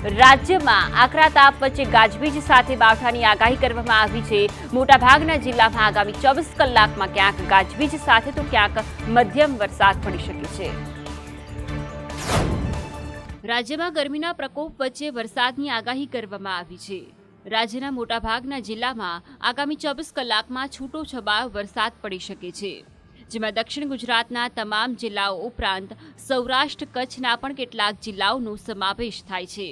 રાજ્યમાં આકરા તાપ વચ્ચે ગાજવીજ સાથે માવઠાની આગાહી કરવામાં આવી છે। મોટાભાગના જિલ્લામાં આગામી 24 કલાકમાં ક્યાંક ગાજવીજ સાથે તો ક્યાંક મધ્યમ વરસાદ પડી શકે છે। રાજ્યમાં ગરમીના પ્રકોપ વચ્ચે વરસાદની આગાહી કરવામાં આવી છે। રાજ્યના મોટાભાગના જિલ્લામાં આગામી 24 કલાકમાં છૂટોછવાયો વરસાદ પડી શકે છે, જેમાં દક્ષિણ ગુજરાતના તમામ જિલ્લાઓ ઉપરાંત સૌરાષ્ટ્ર કચ્છના પણ કેટલાક જિલ્લાઓનો સમાવેશ થાય છે।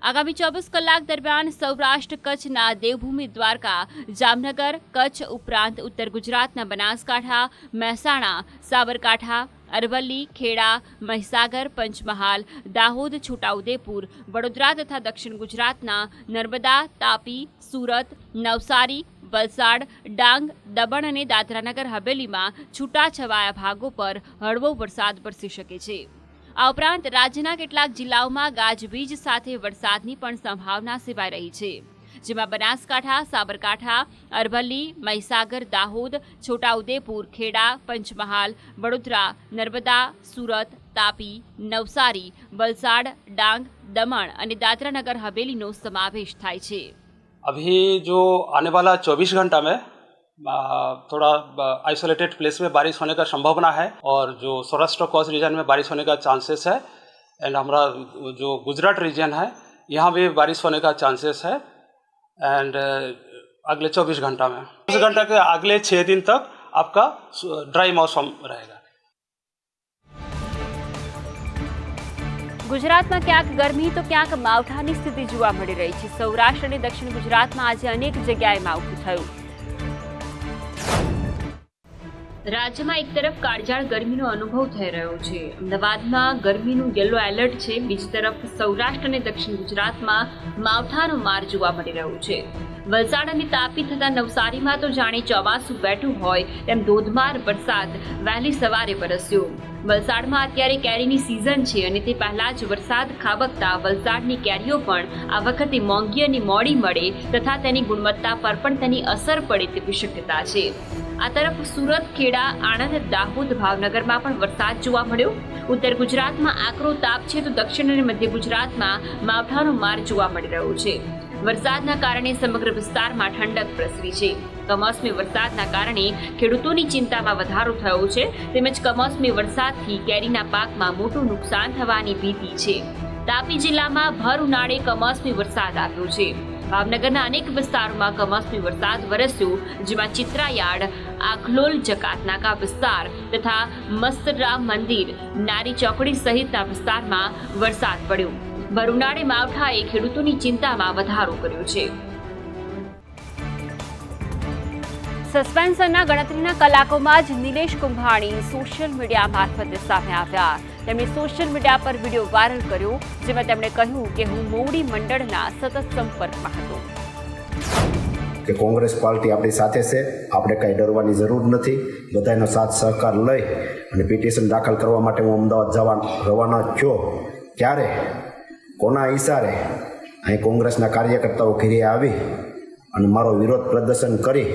આગામી 24 કલાક દરમિયાન સૌરાષ્ટ્ર કચ્છના દેવભૂમિ દ્વારકા, જામનગર, કચ્છ ઉપરાંત ઉત્તર ગુજરાતના બનાસકાંઠા, મહેસાણા, સાબરકાંઠા, અરવલ્લી, ખેડા, મહીસાગર, પંચમહાલ, દાહોદ, છોટાઉદેપુર, વડોદરા તથા દક્ષિણ ગુજરાતના નર્મદા, તાપી, સુરત, નવસારી, વલસાડ, ડાંગ, દમણ અને દાદરાનગર હવેલીમાં છૂટાછવાયા ભાગો પર હળવો વરસાદ વરસી શકે છે। આ ઉપરાંત રાજ્યના કેટલાક જિલ્લાઓમાં ગાજવીજ સાથે વરસાદની પણ સંભાવના સેવાઈ રહી છે, જેમાં બનાસકાંઠા, સાબરકાંઠા, અરવલ્લી, મહીસાગર, દાહોદ, છોટાઉદેપુર, ખેડા, પંચમહાલ, વડોદરા, નર્મદા, સુરત, તાપી, નવસારી, વલસાડ, ડાંગ, દમણ અને દાદરાનગર हवेलीનો સમાવેશ થાય છે। अभी जो आने वाला 24 घंटा में थोड़ा आइसोलेटेड प्लेस में बारिश होने का संभावना है और जो सौराष्ट्र कच्छ रीजन में बारिश होने का चांसेस है एंड हमारा जो गुजरात रीजन है यहाँ भी बारिश होने का चांसेस है एंड अगले 24 घंटा में 24 घंटा के अगले 6 दिन तक आपका ड्राई मौसम रहेगा। ગુજરાતમાં ક્યાંક ગરમી તો ક્યાંક માવઠાની સ્થિતિ જોવા મળી રહી છે। સૌરાષ્ટ્ર અને દક્ષિણ ગુજરાતમાં આજે અનેક જગ્યાએ માવઠું થયું। રાજ્યમાં એક તરફ કાળઝાળ ગરમીનો અનુભવ થઈ રહ્યો છે। અમદાવાદમાં ગરમીનું યલો એલર્ટ છે, બીજી તરફ સૌરાષ્ટ્ર અને દક્ષિણ ગુજરાતમાં માવઠાનો માર જોવા મળી રહ્યો છે। વલસાડ અને તાપી તથા નવસારીમાં તો જાણે ચોમાસું બેઠું હોય તેમ ધોધમાર વરસાદ વહેલી સવારે વરસ્યો। વલસાડમાં અત્યારે કેરીની સિઝન છે અને તે પહેલા જ વરસાદ ખાબકતા વલસાડની કેરીઓ પણ આ વખતે મોંઘી અને મોડી મળે તથા તેની ગુણવત્તા પર પણ તેની અસર પડે તેવી શક્યતા છે। આ તરફ સુરત, ખેડા, આણંદ, દાહોદ, ભાવનગરમાં પણ વરસાદ જોવા મળ્યો। ઉત્તર ગુજરાતમાં આકરો તાપ છે તો દક્ષિણ અને મધ્ય ગુજરાતમાં માવઠાનો માર જોવા મળી રહ્યો છે। વરસાદના કારણે સમગ્ર વિસ્તારમાં ઠંડક પ્રસરી છે। કમોસમી વરસાદના કારણે ખેડૂતોની ચિંતામાં વધારો થયો છે, તેમજ કમોસમી વરસાદથી કેરીના પાકમાં મોટું નુકસાન થવાની ભીતિ છે। તાપી જિલ્લામાં ભર ઉનાળે કમોસમી વરસાદ આવ્યો છે। ભાવનગરના અનેક વિસ્તારોમાં કમોસમી વરસાદ વરસ્યો, જેમાં ચિત્રાયાર્ડ, આખલોલ, જકાતનાકા વિસ્તાર તથા મસ્તરામ મંદિર, નારી ચોકડી સહિતના વિસ્તારમાં વરસાદ પડ્યો। ભર ઉનાળે માવઠાએ ખેડૂતોની ચિંતામાં વધારો કર્યો છે। સસ્પેન્શનના ગણતરીના કલાકોમાં જ નિલેશ કુંભાણી સોશિયલ મીડિયા મારફતે સામે આવ્યા। તેમણે સોશિયલ મીડિયા પર વિડીયો વાયરલ કર્યો, જેમાં તેમણે કહ્યું કે હું મોવડી મંડળના સતત સંપર્કમાં હતો। કે કોંગ્રેસ પાર્ટી આપણી સાથે છે, આપણે કંઈ ડરવાની જરૂર નથી। બધાનો સાથ સહકાર લઈ અને પિટિશન દાખલ કરવા માટે હું અમદાવાદ રવાના થયો ત્યારે કોના ઈશારે અહીં કોંગ્રેસના કાર્યકર્તાઓ ઘેરે આવી અને મારો વિરોધ પ્રદર્શન કરી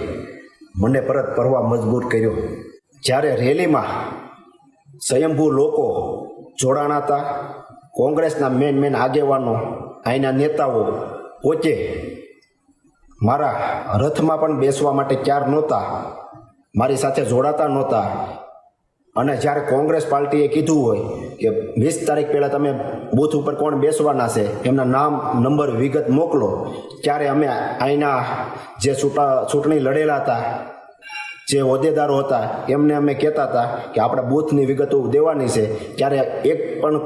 મને પરત ફરવા મજબૂર કર્યો। જ્યારે રેલીમાં સ્વયંભૂ લોકો જોડાણા હતા, કોંગ્રેસના મેન આગેવાનો, અહીંના નેતાઓ પોતે મારા રથમાં પણ બેસવા માટે તૈયાર નહોતા, મારી સાથે જોડાતા નહોતા। અને જ્યારે કોંગ્રેસ પાર્ટીએ કીધું હોય કે 20 તારીખ પહેલાં તમે બૂથ ઉપર કોણ બેસવાના છે એમના નામ, નંબર, વિગત મોકલો, ત્યારે અમે અહીંના જે ચૂંટણી લડેલા હતા, જે હોદ્દેદારો હતા, એમને અમે કહેતા હતા કે આપણે બૂથની વિગતો દેવાની છે। ત્યારે એક પણ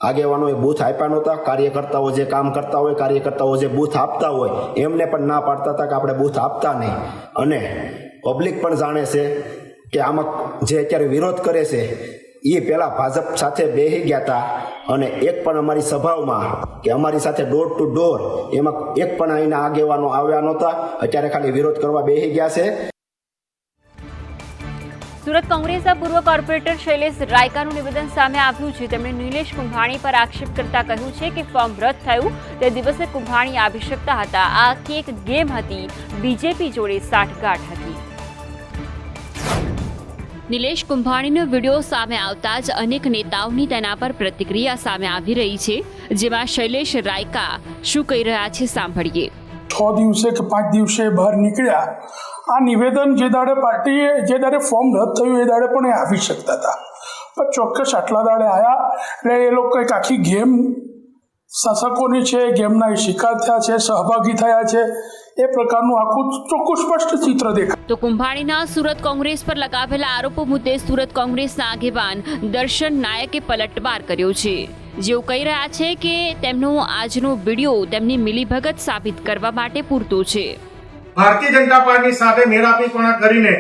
આગેવાનોએ બૂથ આપ્યા નહોતા। કાર્યકર્તાઓ જે કામ કરતા હોય, કાર્યકર્તાઓ જે બૂથ આપતા હોય એમને પણ ના પાડતા હતા કે આપણે બૂથ આપતા નહીં। અને પબ્લિક પણ જાણે છે કે આમાં જે અત્યારે વિરોધ કરે છે એ પહેલાં ભાજપ સાથે બેસી ગયા હતા અને એક પણ અમારી સભાઓમાં કે અમારી સાથે ડોર ટુ ડોર એમાં એક પણ અહીંના આગેવાનો આવ્યા નહોતા, અત્યારે ખાલી વિરોધ કરવા બેસી ગયા છે। સુરત કોંગ્રેસના પૂર્વ કોર્પોરેટર શૈલેષ રાયકાનું નિવેદન સામે આવ્યું છે। તેમણે નિલેશ કુંભાણી પર આક્ષેપ કરતા કહ્યું છે કે ફોર્મ રદ થયું તે દિવસે કુંભાણી આવી શકતા હતા। આ આખી એક ગેમ હતી, બીજેપી જોડે સાઠગાંઠ હતી। નિલેશ કુંભાણીનો વિડીયો સામે આવતા જ અનેક નેતાઓની તેના પર પ્રતિક્રિયા સામે આવી રહી છે, જેમાં શૈલેષ રાયકા શું કહી રહ્યા છે સાંભળીએ. 6 દિવસે કે 5 દિવસે બહાર નીકળ્યા. આ નિવેદન જે દાડે પાર્ટીએ જે દાડે ફોર્મ રદ થયું એ દાડે પણ એ આવી શકતા હતા, પણ ચોક્કસ આટલા દાડે આવ્યા એટલે એ લોકો એક આખી ગેમ શાસકોની છે, ગેમના એ શિકાર થયા છે, સહભાગી થયા છે, એ પ્રકારનું આખું ચોખ્ખું સ્પષ્ટ ચિત્ર દેખાય. તો કુંભાણીના સુરત કોંગ્રેસ પર લગાવેલા આરોપો મુદ્દે સુરત કોંગ્રેસના આગેવાન દર્શન નાયકે પલટવાર કર્યો છે, જેઓ કહી રહ્યા છે કે તેમનો આજનો વિડીયો તેમની મિલીભગત સાબિત કરવા માટે પૂરતો છે. ભારતીય જનતા પાર્ટી સાથે મેળાપીપણા કરીને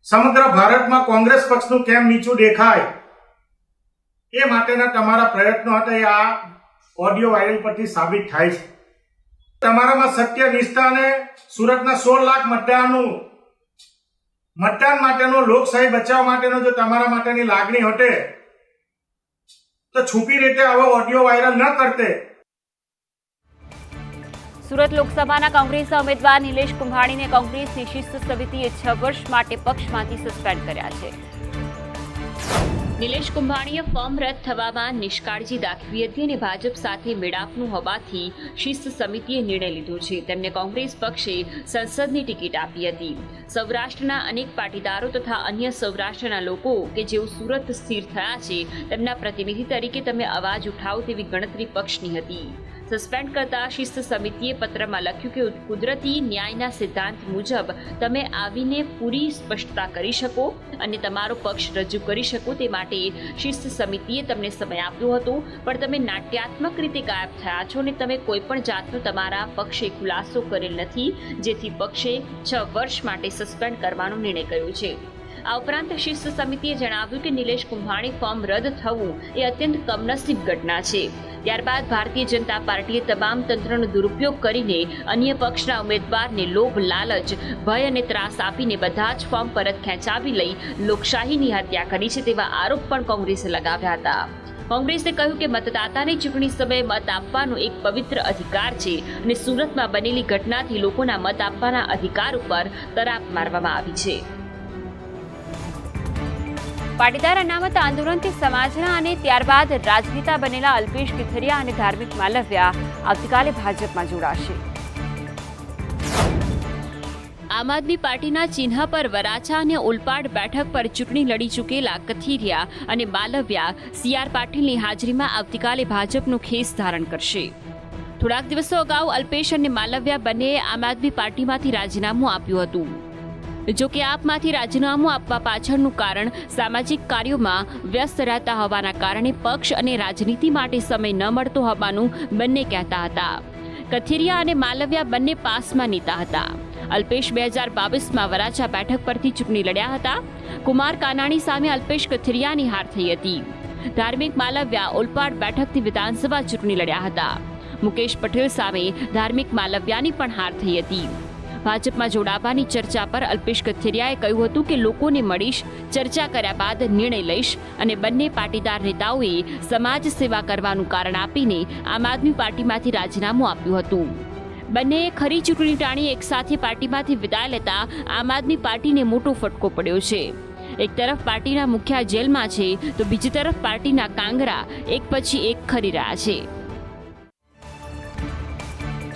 સમગ્ર ભારતમાં કોંગ્રેસ પક્ષનું કેમ નીચું દેખાય એ માટેના તમારા પ્રયત્નો હતા, એ આ ઓડિયો વાયરલ પરથી સાબિત થાય છે. તમારામાં સત્ય નિષ્ઠા અને સુરતના 16 લાખ મતદાન માટેનો લોકશાહી બચાવવા માટેનો જો તમારા માટેની લાગણી હટે તો છુપી રીતે આવો ઓડિયો વાયરલ ન કરતે. સુરત લોકસભાના કોંગ્રેસના ઉમેદવાર નિલેશ કુંભાણીને કોંગ્રેસની શિસ્ત સમિતિએ 6 વર્ષ માટે પક્ષમાંથી સસ્પેન્ડ કર્યા છે. નિલેશ કુંભાણીએ ફોર્મ રદ થવામાં નિષ્કાળજી દાખવી હતી અને ભાજપ સાથે મેળાપનું હોવાથી શિસ્ત સમિતિએ નિર્ણય લીધો છે. તેમને કોંગ્રેસ પક્ષે સંસદની ટિકિટ આપી હતી. સૌરાષ્ટ્રના અનેક પાટીદારો તથા અન્ય સૌરાષ્ટ્રના લોકો કે જેઓ સુરત સ્થિર થયા છે તેમના પ્રતિનિધિ તરીકે તમે અવાજ ઉઠાવો તેવી ગણતરી પક્ષની હતી. સસ્પેન્ડ કરતા શિસ્ત સમિતિએ પત્રમાં લખ્યું કે કુદરતી ન્યાયના સિદ્ધાંત મુજબ તમે આવીને પૂરી સ્પષ્ટતા કરી શકો અને તમારો પક્ષ રજૂ કરી શકો તે માટે શિસ્ત સમિતિએ તમને સમય આપ્યો હતો, પણ તમે નાટ્યાત્મક રીતે ગાયબ થયા છો અને તમે કોઈ પણ જાતનો તમારા પક્ષે ખુલાસો કરેલ નથી, જેથી પક્ષે 6 વર્ષ માટે સસ્પેન્ડ કરવાનો નિર્ણય કર્યો છે. આ ઉપરાંત શિસ્ત સમિતિએ જણાવ્યું કે નિલેશ કુંભાણી ફોર્મ રદ થવું એ અત્યંત કમનસીબ ઘટના છે. ત્યારબાદ ભારતીય જનતા પાર્ટીએ તમામ તંત્રનો દુરુપયોગ કરીને અન્ય પક્ષના ઉમેદવારને લોભ, લાલચ, ભય અને ત્રાસ આપીને બધા જ ફોર્મ પરત ખેંચાવી લઈ લોકશાહીની હત્યા કરી છે તેવા આરોપ પણ કોંગ્રેસે લગાવ્યા હતા. કોંગ્રેસે કહ્યું કે મતદાતાને ચૂંટણી સમયે મત આપવાનો એક પવિત્ર અધિકાર છે અને સુરતમાં બનેલી ઘટનાથી લોકોના મત આપવાના અધિકાર ઉપર તરાપ મારવામાં આવી છે. પાટીદાર અનામત આંદોલનથી સમાજના અને ત્યારબાદ રાજનેતા બનેલા અલ્પેશ કથિરિયા અને ધાર્મિક માલવ્યા આવતીકાલે ભાજપમાં જોડાશે. આમ આદમી પાર્ટીના ચિહ્ન પર વરાછા અને ઓલપાડ બેઠક પર ચૂંટણી લડી ચૂકેલા કથિરિયા અને માલવ્યા CR પાટીલની હાજરીમાં આવતીકાલે ભાજપનું ખેસ ધારણ કરશે. થોડાક દિવસો અગાઉ અલ્પેશ અને માલવ્યા બંનેએ આમ આદમી પાર્ટીમાંથી રાજીનામું આપ્યું હતું. જો કે આપમાંથી રાજીનામું આપવા પાછળનું કારણ સામાજિક કાર્યોમાં વ્યસ્ત રહેતા હોવાના કારણે પક્ષ અને રાજનીતિ માટે સમય ન મળતો હોવાનું બંને કહેતા હતા. કથિરિયા અને માલવ્યા બંને પાસમાં નેતા હતા. અલ્પેશ 2022માં વરાછા બેઠક પરથી ચૂંટણી લડ્યા હતા. કુમાર કાનાણી સામે અલ્પેશ કથિરિયાની હાર થઈ હતી. ધાર્મિક માલવ્યા ઓલપાડ બેઠકથી વિધાનસભા ચૂંટણી લડ્યા હતા. મુકેશ પટેલ સામે ધાર્મિક માલવ્યાની પણ હાર થઈ હતી. ભાજપમાં જોડાવાની ચર્ચા પર અલ્પેશ કથિરિયાએ કહ્યું હતું કે લોકોને મળીશ, ચર્ચા કર્યા બાદ નિર્ણય લઈશ અને બંને પાટીદાર નેતાઓએ સમાજ સેવા કરવાનું કારણ આપીને આમ આદમી પાર્ટીમાંથી રાજીનામું આપ્યું હતું. બંનેએ ખરી ચૂંટણી ટાણી એકસાથે પાર્ટીમાંથી વિદાય લેતા આમ આદમી પાર્ટીને મોટો ફટકો પડ્યો છે. એક તરફ પાર્ટીના મુખ્ય જેલમાં છે તો બીજી તરફ પાર્ટીના કાંગરા એક પછી એક ખરી રહ્યા છે.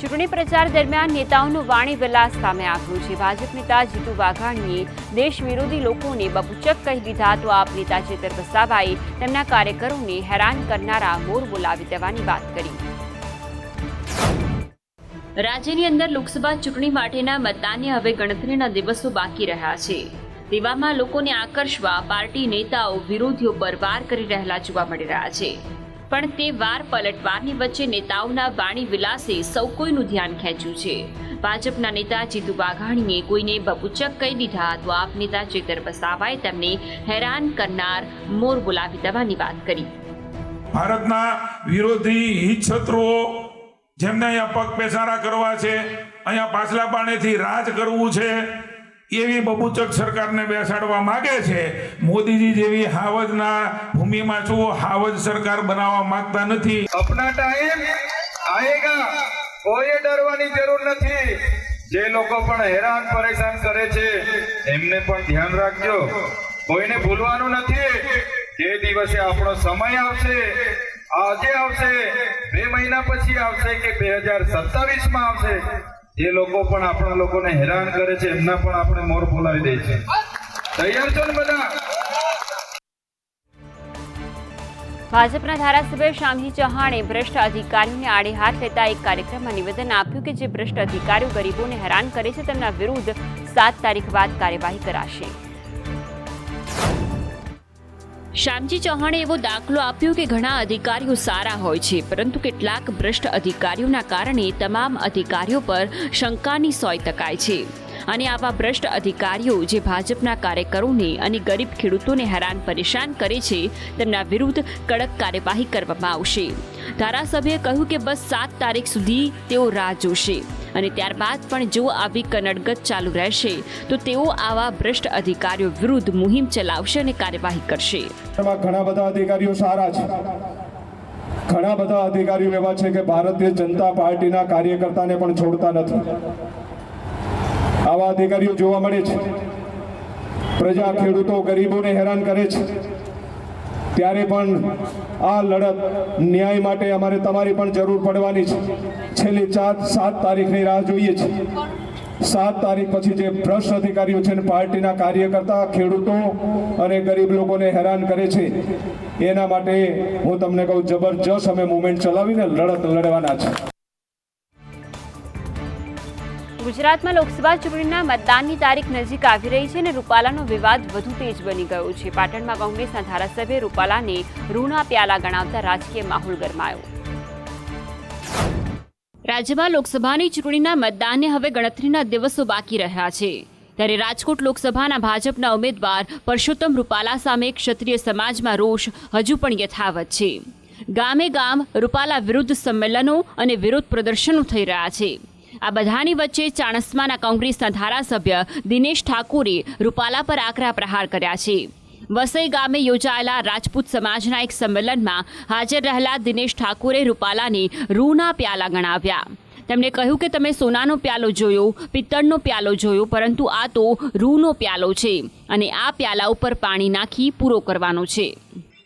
ચૂંટણી પ્રચાર દરમિયાન નેતાઓનું વાણી વિલાસ સામે આવ્યું છે. ભાજપ નેતા જીતુ વાઘાણીએ દેશ વિરોધી લોકોને બબુચક કહી દીધા તો આપ નેતા ચેતર વસાવાએ તેમના કાર્યકરોને હેરાન કરનારા મોર બોલાવી દેવાની વાત કરી. રાજ્યની અંદર લોકસભા ચૂંટણી માટેના મતદાનને હવે ગણતરીના દિવસો બાકી રહ્યા છે. તેવામાં લોકોને આકર્ષવા પાર્ટી નેતાઓ વિરોધીઓ પર વાર કરી રહેલા જોવા મળી રહ્યા છે. પણ તે વાર પલટવારની વચ્ચે નેતાઓના વાણી વિલાસે સૌ કોઈનું ધ્યાન ખેંચ્યું છે. ભાજપના નેતા જીતુ વાઘાણીએ કોઈને બબુચક કહી દીધા તો આપ નેતા ચેતર વસાવાએ તેમને હેરાન કરનાર મોર બોલાવી દેવાની વાત કરી. ભારતના વિરોધી હિત શત્રુઓ જેમને અહીંયા પગ પેસારા કરવા છે, અહીંયા પાછલા પાણીથી રાજ કરવું છે, એવી બબુચક સરકારને બેસાડવા માંગે છે. મોદીજી જેવી હાવજના ભૂમિમાં છો હાવજ સરકાર બનાવવા માંગતા નથી. अपना टाइम आएगा, કોઈ ડરવાની જરૂર નથી. જે લોકો પણ હેરાન પરેશાન કરે છે એમને પણ ધ્યાન રાખજો. કોઈને ભૂલવાનું નથી. તે દિવસે આપણો સમય આવશે, આજે આવશે, 2 મહિના પછી આવશે કે 2027માં આવશે. જે લોકો પણ આપણા લોકોને હેરાન કરે છે એમના પણ આપણે મોર બોલાવી દે છે. તૈયાર છો ને બધા? ભાજપના ધારાસભ્ય શ્યામજી ચૌહાણે ભ્રષ્ટ અધિકારીઓને આડે હાથ લેતા એક કાર્યક્રમમાં નિવેદન આપ્યું કે જે ભ્રષ્ટ અધિકારીઓ ગરીબોને હેરાન કરે છે તેમના વિરુદ્ધ 7 તારીખ બાદ કાર્યવાહી કરાશે. શ્યામજી ચૌહાણે એવો દાખલો આપ્યો કે ઘણા અધિકારીઓ સારા હોય છે, પરંતુ કેટલાક ભ્રષ્ટ અધિકારીઓના કારણે તમામ અધિકારીઓ પર શંકાની સોય તકાય છે. અને આવા ભ્રષ્ટ અધિકારીઓ જે ભાજપના કાર્યકરોને અને ગરીબ ખેડૂતોને હેરાન પરેશાન કરે છે તેમના વિરુદ્ધ કડક કાર્યવાહી કરવામાં આવશે. ધારાસભ્યએ કહ્યું કે બસ 7 તારીખ સુધી તેઓ રાહ જોશે અને ત્યારબાદ પણ જો આવી કનડગત ચાલુ રહેશે તો તેઓ આવા ભ્રષ્ટ અધિકારીઓ વિરુદ્ધ મુહિમ ચલાવશે અને કાર્યવાહી કરશે. ઘણા બધા અધિકારીઓ સારા છે, ઘણા બધા અધિકારીઓ એવા છે કે ભારતીય જનતા પાર્ટીના કાર્યકર્તાને પણ છોડતા નથી. આવા અધિકારીઓ જોવા મળે છે. પ્રજા, ખેડૂતો, ગરીબોને હેરાન કરે છે. ત્યારે પણ આ લડત ન્યાય માટે અમારે તમારી પણ જરૂર પડવાની છે. છેલ્લી 7 તારીખની રાહ જોઈએ છે. 7 તારીખ પછી જે ભ્રષ્ટ અધિકારીઓ છે ને પાર્ટીના કાર્યકર્તા, ખેડૂતો અને ગરીબ લોકોને હેરાન કરે છે એના માટે હું તમને કહું, જબરજસ્ત અમે મુવમેન્ટ ચલાવીને લડત લડવાના છે. ગુજરાતમાં લોકસભા ચૂંટણીના મતદાનની તારીખ નજીક આવી રહી છે અને રૂપાલાનો વિવાદ વધુ તેજ બની ગયો છે. પાટણમાં કોંગ્રેસના ધારાસભ્ય રૂપાલાને રૂના પ્યાલા ગણાવતા રાજકીય માહોલ ગરમાયો. રાજ્યમાં લોકસભાની ચૂંટણીના મતદાનને હવે ગણતરીના દિવસો બાકી રહ્યા છે. ત્યારે રાજકોટ લોકસભાના ભાજપના ઉમેદવાર પરસોત્તમ રૂપાલા સામે ક્ષત્રિય સમાજમાં રોષ હજુ પણ યથાવત છે. ગામે ગામ રૂપાલા વિરુદ્ધ સંમેલનો અને વિરોધ પ્રદર્શનો થઈ રહ્યા છે. આ બધાની વચ્ચે ચાણસ્માના કોંગ્રેસના ધારાસભ્ય દિનેશ ઠાકોરે રૂપાલા પર આકરા પ્રહાર કર્યા છે. વસઈ ગામે યોજાયેલા રાજપૂત સમાજના એક સંમેલનમાં હાજર રહેલા દિનેશ ઠાકોરે રૂપાલાને રૂના પ્યાલા ગણાવ્યા. તેમણે કહ્યું કે તમે સોનાનો પ્યાલો જોયો, પિત્તળનો પ્યાલો જોયો, પરંતુ આ તો રૂનો પ્યાલો છે અને આ પ્યાલા ઉપર પાણી નાખી પૂરો કરવાનો છે.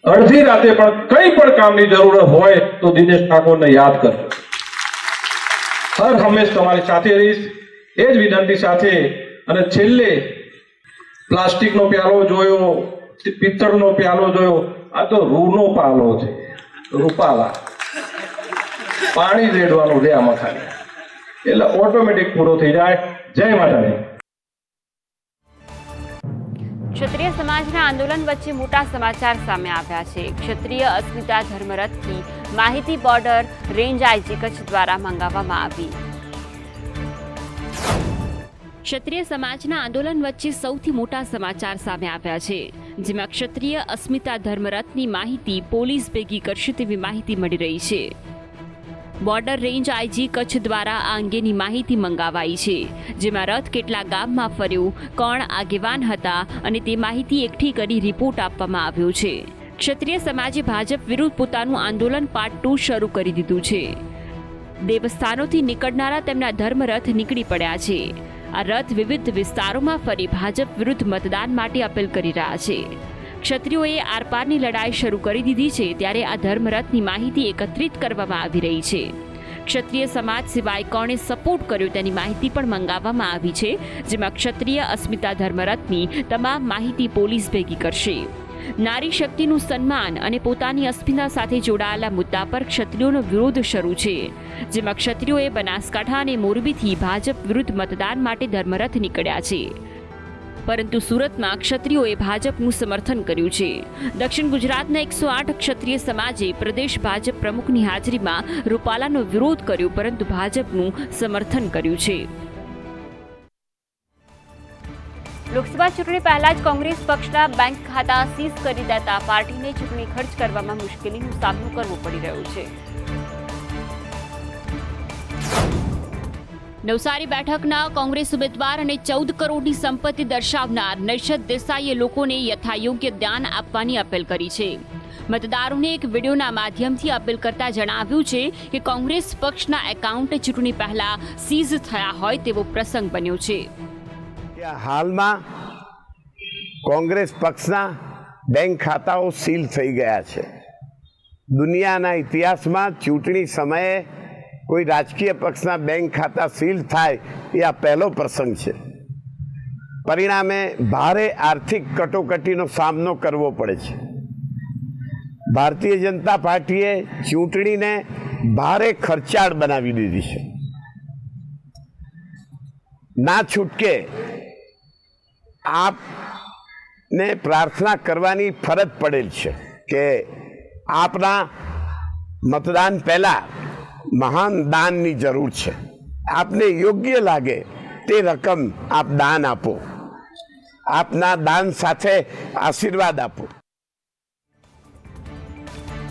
અડધી રાતે પણ કંઈ પણ કામની જરૂર હોય તો દિનેશ ઠાકોરને યાદ કરજો. હર હંમેશ તમારી સાથે રહીશ એ જ વિનંતી સાથે. અને છેલ્લે પ્લાસ્ટિકનો પ્યાલો જોયો, પિત્તળનો પ્યાલો જોયો, આ તો રૂનો પ્યાલો છે. રૂપાલા પાણી રેડવાનું રે આમાં ખાલી, એટલે ઓટોમેટિક પૂરો થઈ જાય. જય માતાજી. ક્ષત્રિય સમાજના આંદોલન વચ્ચે મોટા સમાચાર સામે આવ્યા છે. ક્ષત્રિય અસ્મિતા ધર્મરથની માહિતી બોર્ડર રેન્જ આઈજી કચ્છ દ્વારા મંગાવવામાં આવી. ક્ષત્રિય સમાજના આંદોલન વચ્ચે સૌથી મોટા સમાચાર સામે આવ્યા છે, જેમાં ક્ષત્રિય અસ્મિતા ધર્મરથની માહિતી પોલીસ ભેગી કરશે તેવી માહિતી મળી રહી છે. બોર્ડર રેન્જ આઈજી કચ્છ દ્વારા આ અંગેની માહિતી મંગાવાઈ છે, જેમાં રથ કેટલા ગામમાં ફર્યો, કોણ આગેવાન હતા અને તે માહિતી એકઠી કરી રિપોર્ટ આપવામાં આવ્યો છે. ક્ષત્રિય સમાજે ભાજપ વિરુદ્ધ પોતાનું આંદોલન પાર્ટ 2 શરૂ કરી દીધું છે. દેવસ્થાનોથી નીકળનારા તેમના ધર્મરથ નીકળી પડ્યા છે. આ રથ વિવિધ વિસ્તારોમાં ફરી ભાજપ વિરુદ્ધ મતદાન માટે અપીલ કરી રહ્યા છે. ક્ષત્રિયોએ આરપારની લડાઈ શરૂ કરી દીધી છે, ત્યારે આ ધર્મરથની માહિતી એકત્રિત કરવામાં આવી રહી છે. ક્ષત્રિય સમાજ સિવાય કોણે સપોર્ટ કર્યો તેની માહિતી પણ મંગાવવામાં આવી છે, જેમાં ક્ષત્રિય અસ્મિતા ધર્મરથની તમામ માહિતી પોલીસ ભેગી કરશે. નારી શક્તિનું સન્માન અને પોતાની અસ્મિતા સાથે જોડાયેલા મુદ્દા પર ક્ષત્રિયોનો વિરોધ શરૂ છે, જેમાં ક્ષત્રિયોએ બનાસકાંઠા અને મોરબીથી ભાજપ વિરુદ્ધ મતદાન માટે ધર્મરથ નીકળ્યા છે. પરંતુ સુરતમાં ક્ષત્રિયોએ ભાજપનું સમર્થન કર્યું છે. દક્ષિણ ગુજરાતના 108 ક્ષત્રિય સમાજે પ્રદેશ ભાજપ પ્રમુખની હાજરીમાં રૂપાલાનો વિરોધ કર્યો, પરંતુ ભાજપનું સમર્થન કર્યું છે. લોકસભા ચૂંટણી પહેલા જ કોંગ્રેસ પક્ષના બેંક ખાતા સીઝ કરી દેતા પાર્ટીને ચૂંટણી ખર્ચ કરવામાં મુશ્કેલીનો સામનો કરવો પડી રહ્યો છે. નવસારી બેઠકના કોંગ્રેસ ઉમેદવાર અને 14 કરોડની સંપત્તિ દર્શાવનાર નૈશદ દેસાઈએ લોકોને યથાયોગ્ય ધ્યાન આપવાની અપીલ કરી છે. મતદારોને એક વિડીયોના માધ્યમથી અપીલ કરતા જણાવ્યું છે કે કોંગ્રેસ પક્ષના એકાઉન્ટ ચૂંટણી પહેલા સીઝ થયા હોય તેવો પ્રસંગ બન્યો છે. હાલમાં કોંગ્રેસ પક્ષના બેંક ખાતાઓ સીલ થઈ ગયા છે. દુનિયાના ઇતિહાસમાં ચૂંટણી સમયે કોઈ રાજકીય પક્ષના બેંક ખાતા સીલ થાય એ આ પહેલો પ્રસંગ છે. પરિણામે ભારે આર્થિક કટોકટીનો સામનો કરવો પડે છે. ભારતીય જનતા પાર્ટીએ ચૂંટણીને ભારે ખર્ચાળ બનાવી દીધી છે. ના છૂટકે આપને પ્રાર્થના કરવાની ફરજ પડેલ છે કે આપના મતદાન પહેલા મહાન દાનની જરૂર છે. આપને યોગ્ય લાગે તે રકમ આપ દાન આપો. આપના દાન સાથે આશીર્વાદ આપો.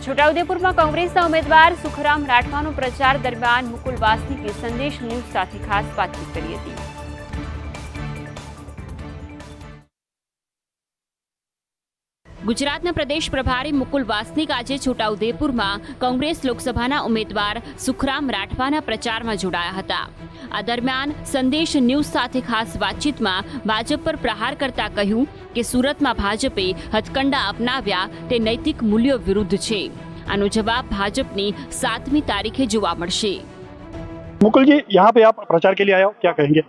છોટાઉદેપુરમાં કોંગ્રેસના ઉમેદવાર સુખરામ રાઠવાનો પ્રચાર દરમિયાન મુકુલ વાસનિકે સંદેશ ન્યૂઝ સાથે ખાસ વાતચીત કરી હતી. ગુજરાતના પ્રદેશ પ્રભારી મુકુલ વાસનિક આજે છોટાઉદેપુરમાં કોંગ્રેસ લોકસભાના ઉમેદવાર સુખરામ રાઠવાના પ્રચારમાં જોડાયા હતા. આ દરમિયાન સંદેશ ન્યૂઝ સાથે ખાસ વાતચીતમાં ભાજપ પર પ્રહાર કરતા કહ્યું કે સુરતમાં ભાજપે હથકંડા અપનાવ્યા તે નૈતિક મૂલ્યો વિરુદ્ધ છે. આનો જવાબ ભાજપની 7મી તારીખે જોવા મળશે. मुकुल जी, यहाँ पे आप प्रचार के लिए आए हो, क्या कहेंगे?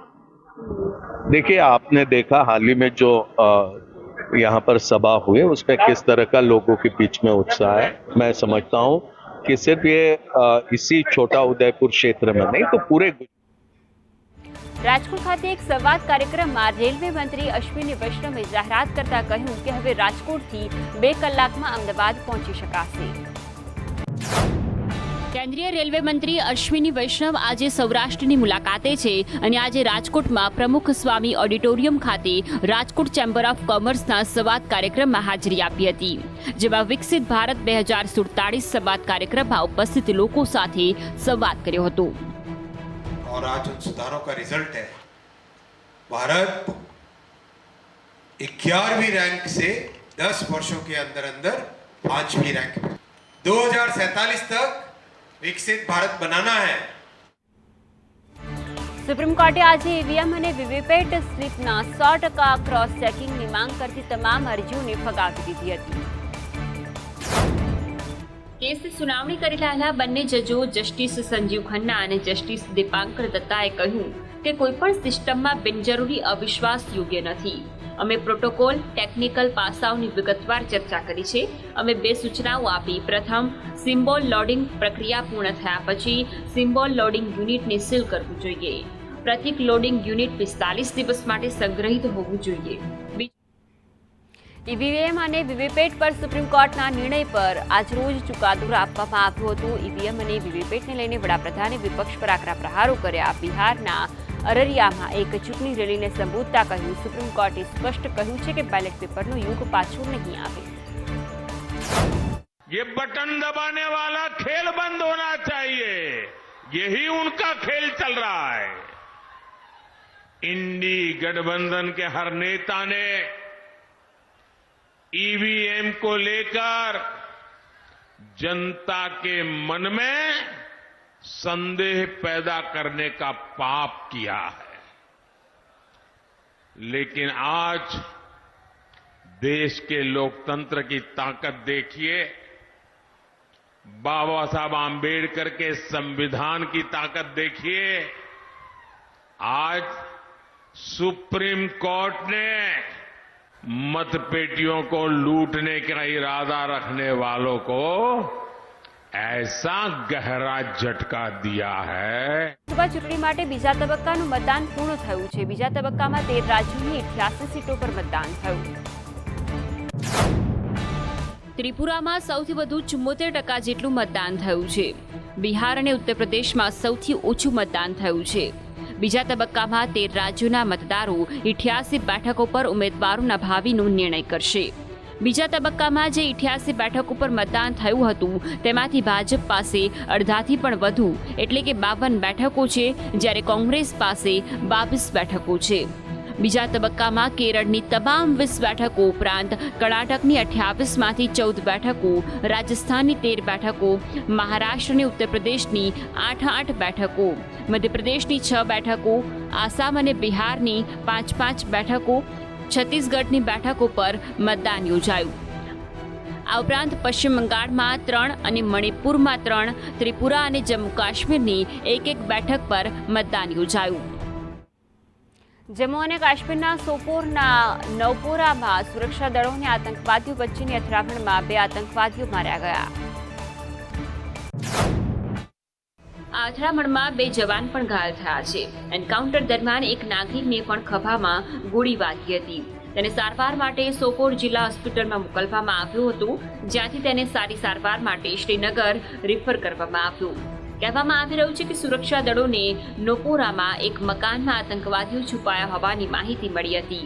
देखिए, आपने देखा हाल ही में जो यहाँ पर सभा हुए उसमें किस तरह का लोगों के बीच में उत्साह है. मैं समझता हूँ कि सिर्फ ये इसी छोटा उदयपुर क्षेत्र में नहीं तो पूरे રાજકોટ ખાતે એક સંવાદ કાર્યક્રમમાં રેલવે મંત્રી અશ્વિની વૈષ્ણવે જાહેરાત કરતા કહ્યું કે હવે રાજકોટથી 2 કલાકમાં અમદાવાદ પહોંચી શકાશે. કેન્દ્રીય રેલવે મંત્રી અશ્વિની વૈષ્ણવ આજે સૌરાષ્ટ્રની મુલાકાતે છે અને આજે રાજકોટમાં પ્રમુખ સ્વામી ઓડિટોરિયમ ખાતે રાજકોટ ચેમ્બર ઓફ કોમર્સના સંવાદ કાર્યક્રમમાં હાજરી આપી હતી, જેમાં વિકસિત ભારત 2047 સંવાદ કાર્યક્રમમાં ઉપસ્થિત લોકો સાથે સંવાદ કર્યો હતો. और आज उन सुधारों का रिजल्ट है. भारत 11वीं रैंक से 10 वर्षों के अंदर अंदर 5वीं रैंक में 2047 तक विकसित भारत बनाना है. સુપ્રીમ કોર્ટે આજે ઈવીએમ અને વીવીપેટ સ્લીપના 100% ક્રોસ ચેકિંગની માંગ કરતી તમામ અરજીઓને ફગાવી દીધી હતી. કેસની સુનાવણી કરી રહેલા બંને જજો જસ્ટિસ સંજીવ ખન્ના અને જસ્ટિસ દીપાંકર દત્તાએ કહ્યું કે કોઈપણ સિસ્ટમમાં બિનજરૂરી અવિશ્વાસ યોગ્ય નથી. અમે પ્રોટોકોલ ટેકનિકલ પાસાઓની વિગતવાર ચર્ચા કરી છે. અમે 2 સૂચનાઓ આપી. પ્રથમ, સિમ્બોલ લોડિંગ પ્રક્રિયા પૂર્ણ થયા પછી સિમ્બોલ લોડિંગ યુનિટને સીલ કરવું જોઈએ. પ્રતિક લોડિંગ યુનિટ 45 દિવસ માટે સંગ્રહિત હોવું જોઈએ. ઈવીએમ અને વીવીપેટ પર સુપ્રીમ કોર્ટના નિર્ણય પર આજરોજ ચુકાદો આપવામાં આવ્યો હતો. ઈવીએમ અને વીવીપેટને લઈને વડાપ્રધાને વિપક્ષ પર આકરા પ્રહારો કર્યા. બિહારના અરરિયામાં એક ચૂંટણી રેલીને સંબોધતા કહ્યું, સુપ્રીમ કોર્ટે સ્પષ્ટ કહ્યું છે કે બેલેટ પેપરનો યુગ પાછો નહીં આવે. ये बटन दबाने वाला खेल बंद होना चाहिए. यही उनका खेल चल रहा है. इंडी गठबंधन के हर नेता ने ईवीएम को लेकर जनता के मन में संदेह पैदा करने का पाप किया है. लेकिन आज देश के लोकतंत्र की ताकत देखिए. बाबा साहब आंबेडकर के संविधान की ताकत देखिए. आज सुप्रीम कोर्ट ने मतपेटियों को लूटने का इरादा रखने वालों को ऐसा गहरा झटका दिया है. લોકસભા ચૂંટણી માટે બીજા તબક્કાનું મતદાન પૂર્ણ થયું છે. બીજા તબક્કામાં 13 રાજ્યોની 88 સીટો પર મતદાન થયું. ત્રિપુરામાં સૌથી વધુ 74% જેટલું મતદાન થયું છે. બિહાર અને ઉત્તર પ્રદેશમાં સૌથી ઓછું મતદાન થયું છે. બીજા તબક્કામાં 13 રાજ્યોના મતદારો 88 બેઠકો પર ઉમેદવારોના ભાવિનો નિર્ણય કરશે. બીજા તબક્કામાં જે 88 બેઠકો પર મતદાન થયું હતું તેમાંથી ભાજપ પાસે અડધાથી પણ વધુ એટલે કે 52 બેઠકો છે, જ્યારે કોંગ્રેસ પાસે 22 બેઠકો છે. બીજા તબક્કામાં કેરળની તમામ 20 બેઠકો ઉપરાંત કર્ણાટકની 28માંથી 14 બેઠકો, રાજસ્થાનની 13 બેઠકો, મહારાષ્ટ્ર અને ઉત્તર પ્રદેશની 8 બેઠકો, મધ્યપ્રદેશની 6 બેઠકો, આસામ અને બિહારની 5 બેઠકો, છત્તીસગઢની બેઠકો પર મતદાન યોજાયું. આ ઉપરાંત પશ્ચિમ બંગાળમાં 3 અને મણિપુરમાં 3, ત્રિપુરા અને જમ્મુ કાશ્મીરની એક બેઠક પર મતદાન યોજાયું. જમ્મુ અને કાશ્મીરના સોપોરના નવપોરામાં સુરક્ષા દળો અને આતંકવાદીઓ વચ્ચેની અથડામણમાં 2 આતંકવાદીઓ માર્યા ગયા. આ અથડામણમાં 2 જવાન પણ ઘાયલ થયા છે. એન્કાઉન્ટર દરમિયાન એક નાગરિકને પણ ખભામાં ગોળી વાગી હતી. તેને સારવાર માટે સોપોર જિલ્લા હોસ્પિટલમાં મોકલવામાં આવ્યું હતું, જ્યાંથી તેને સારી સારવાર માટે શ્રીનગર રિફર કરવામાં આવ્યું. કહેવામાં આવી રહ્યું છે કે સુરક્ષા દળોને નોપોરામાં એક મકાનમાં આતંકવાદીઓ છુપાયા હોવાની માહિતી મળી હતી.